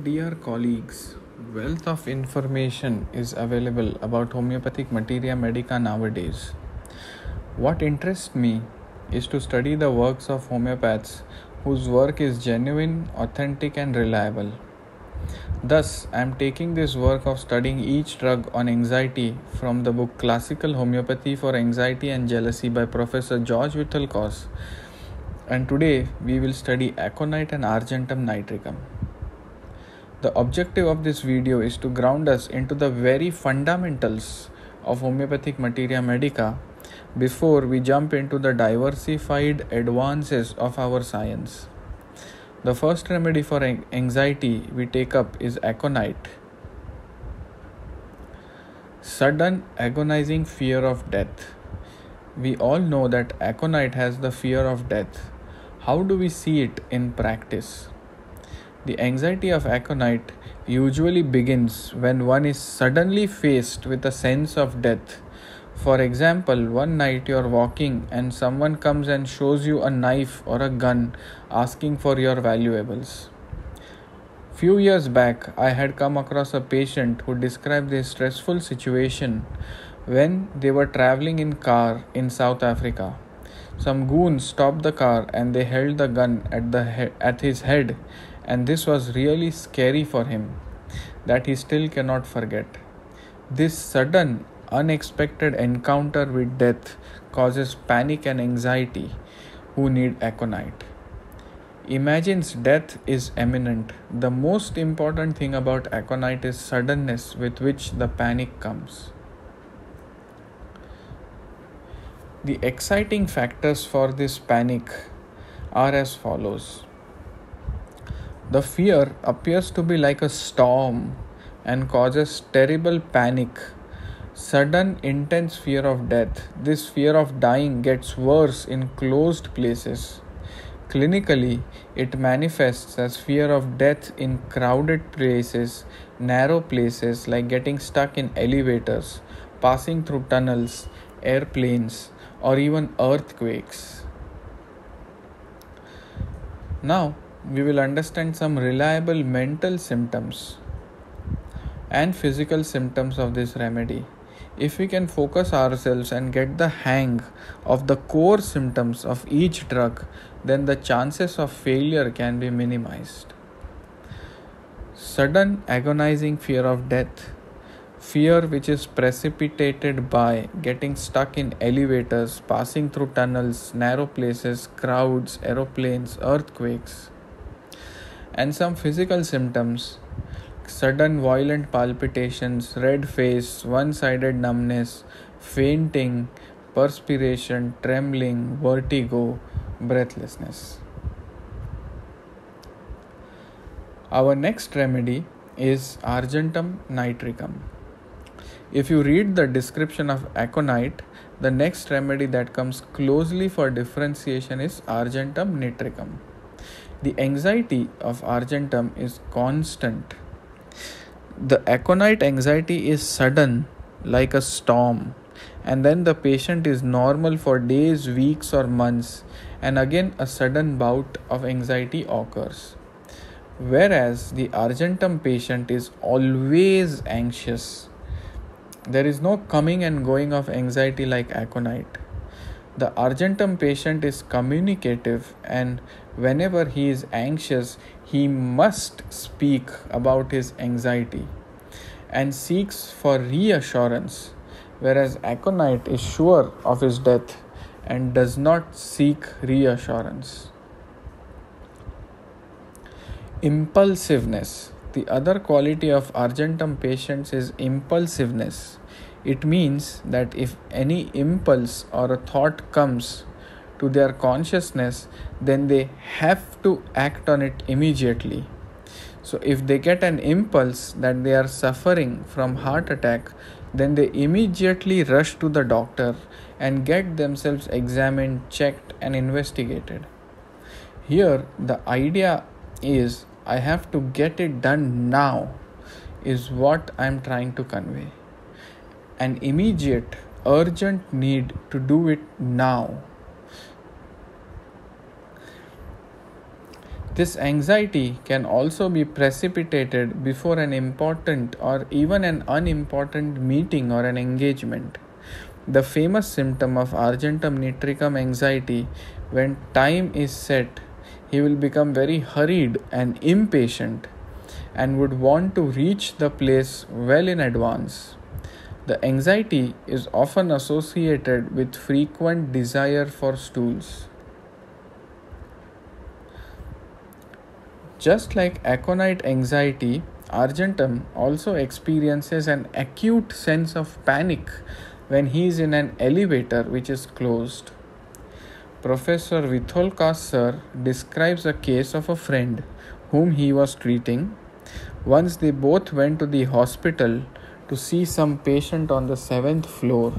Dear colleagues, wealth of information is available about homeopathic materia medica nowadays. What interests me is to study the works of homeopaths whose work is genuine, authentic, and reliable. Thus, I am taking this work of studying each drug on anxiety from the book Classical Homeopathy for Anxiety and Jealousy by Professor George Vittel Kos. And today we will study aconite and argentum nitricum. The objective of this video is to ground us into the very fundamentals of homeopathic materia medica before we jump into the diversified advances of our science. The first remedy for anxiety we take up is aconite. Sudden agonizing fear of death. We all know that aconite has the fear of death. How do we see it in practice? The anxiety of aconite usually begins when one is suddenly faced with a sense of death. For example, one night you are walking and someone comes and shows you a knife or a gun asking for your valuables. Few years back, I had come across a patient who described this stressful situation when they were traveling in car in South Africa. Some goons stopped the car and they held the gun at his head, and this was really scary for him that he still cannot forget. This sudden, unexpected encounter with death causes panic and anxiety who need aconite. Imagines death is imminent. The most important thing about aconite is suddenness with which the panic comes. The exciting factors for this panic are as follows. The fear appears to be like a storm and causes terrible panic, sudden intense fear of death. This fear of dying gets worse in closed places. Clinically, it manifests as fear of death in crowded places, narrow places like getting stuck in elevators, passing through tunnels, airplanes, or even earthquakes. Now, we will understand some reliable mental symptoms and physical symptoms of this remedy. If we can focus ourselves and get the hang of the core symptoms of each drug, then the chances of failure can be minimized. Sudden agonizing fear of death. Fear which is precipitated by getting stuck in elevators, passing through tunnels, narrow places, crowds, aeroplanes, earthquakes. And some physical symptoms: sudden violent palpitations, red face, one-sided numbness, fainting, perspiration, trembling, vertigo, breathlessness. Our next remedy is argentum nitricum. If you read the description of aconite, the next remedy that comes closely for differentiation is argentum nitricum. The anxiety of argentum is constant. The aconite anxiety is sudden, like a storm, and then the patient is normal for days, weeks, or months, and again a sudden bout of anxiety occurs. Whereas the argentum patient is always anxious. There is no coming and going of anxiety like aconite. The argentum patient is communicative, and whenever he is anxious, he must speak about his anxiety and seeks for reassurance, whereas aconite is sure of his death and does not seek reassurance. Impulsiveness. The other quality of argentum patients is impulsiveness. It means that if any impulse or a thought comes to their consciousness, then they have to act on it immediately. So if they get an impulse that they are suffering from heart attack, then they immediately rush to the doctor and get themselves examined, checked, and investigated. Here, the idea is I have to get it done now, is what I am trying to convey. An immediate, urgent need to do it now. This anxiety can also be precipitated before an important or even an unimportant meeting or an engagement. The famous symptom of argentum nitricum anxiety, when time is set, he will become very hurried and impatient and would want to reach the place well in advance. The anxiety is often associated with frequent desire for stools. Just like aconite anxiety, argentum also experiences an acute sense of panic when he is in an elevator which is closed. Professor Vitholkas sir describes a case of a friend whom he was treating. Once they both went to the hospital to see some patient on the 7th floor.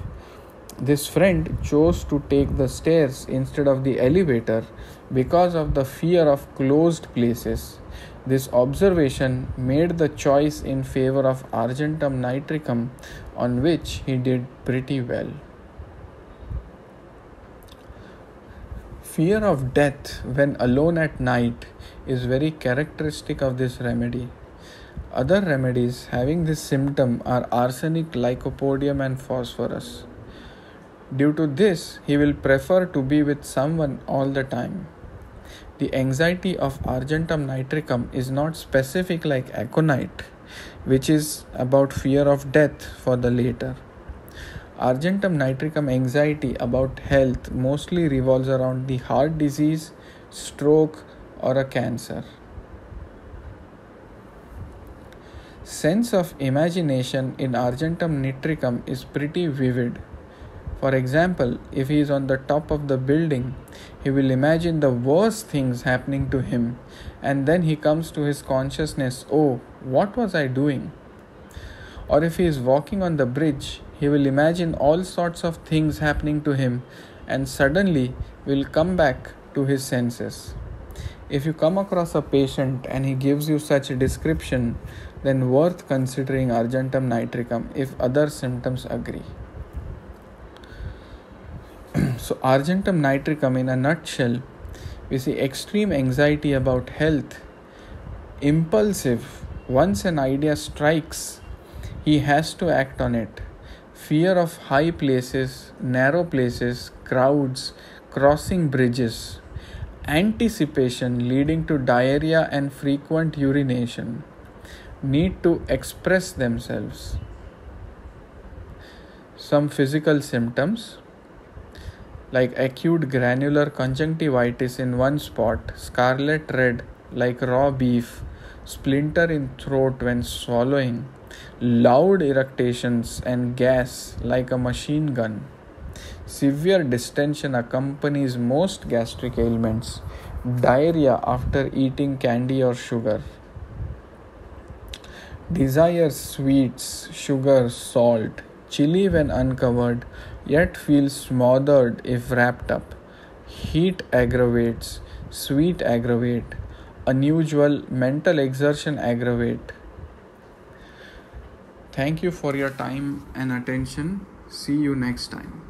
This friend chose to take the stairs instead of the elevator because of the fear of closed places. This observation made the choice in favor of argentum nitricum, on which he did pretty well. Fear of death when alone at night is very characteristic of this remedy. Other remedies having this symptom are arsenic, lycopodium, and phosphorus. Due to this, he will prefer to be with someone all the time. The anxiety of argentum nitricum is not specific like aconite, which is about fear of death for the later. Argentum nitricum anxiety about health mostly revolves around the heart disease, stroke, or a cancer. Sense of imagination in argentum nitricum is pretty vivid. For example, if he is on the top of the building, he will imagine the worst things happening to him, and then he comes to his consciousness, oh, what was I doing? Or if he is walking on the bridge, he will imagine all sorts of things happening to him and suddenly will come back to his senses. If you come across a patient and he gives you such a description, then worth considering argentum nitricum if other symptoms agree. So argentum nitricum in a nutshell, we see extreme anxiety about health, impulsive, once an idea strikes, he has to act on it. Fear of high places, narrow places, crowds, crossing bridges. Anticipation leading to diarrhea and frequent urination. Need to express themselves. Some physical symptoms like acute granular conjunctivitis in one spot, scarlet red like raw beef, splinter in throat when swallowing, loud eructations and gas like a machine gun. Severe distension accompanies most gastric ailments, diarrhea after eating candy or sugar. Desires sweets, sugar, salt, chili when uncovered, yet feels smothered if wrapped up. Heat aggravates, sweet aggravate, unusual mental exertion aggravate. Thank you for your time and attention. See you next time.